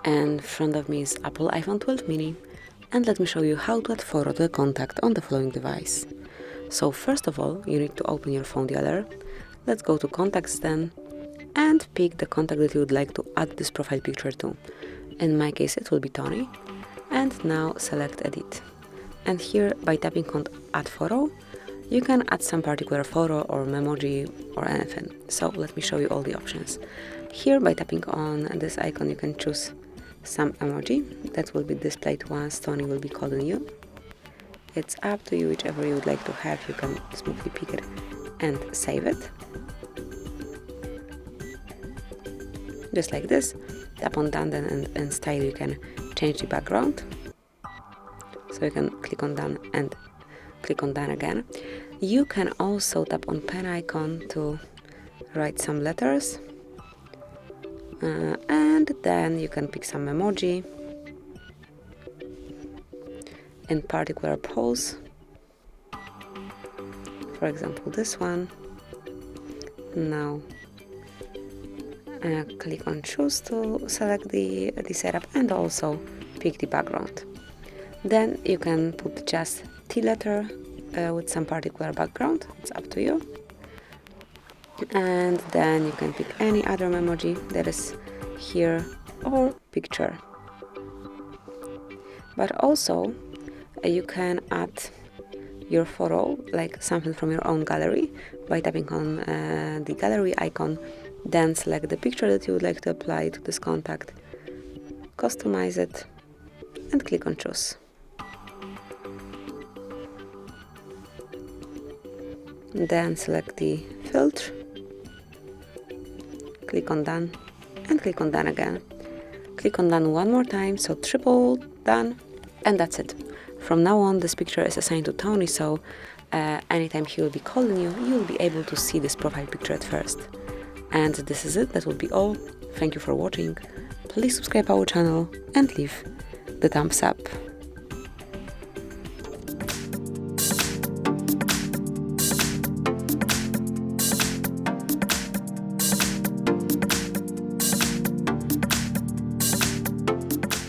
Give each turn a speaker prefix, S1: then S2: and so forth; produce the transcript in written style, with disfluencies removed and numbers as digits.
S1: And in front of me is Apple iPhone 12 mini, and let me show you how to add photo to a contact on the following device. So first of all, you need to open your phone together. Let's go to contacts then, and pick the contact that you would like to add this profile picture to. In my case it will be Tony, and now select edit. And here, by tapping on add photo, you can add some particular photo or memoji or anything. So let me show you all the options. Here, by tapping on this icon, you can choose some emoji that will be displayed once Tony will be calling you. It's up to you, whichever you would like to have. You can smoothly pick it and save it. Just like this. Tap on done, then and style you can change the background. So you can click on done and click on done again. You can also tap on pen icon to write some letters. And then you can pick some emoji in particular pose, for example this one. Now click on choose to select the setup and also pick the background. Then you can put just T letter with some particular background, it's up to you. And then you can pick any other emoji that is here or picture. But also you can add your photo, like something from your own gallery, by tapping on the gallery icon, then select the picture that you would like to apply to this contact, customize it, and click on choose. Then select the filter, click on done, and click on done again. Click on done one more time, so triple done, and that's it. From now on, this picture is assigned to Tony, so anytime he will be calling you, you will be able to see this profile picture at first. And this is it, that will be all. Thank you for watching. Please subscribe our channel and leave the thumbs up.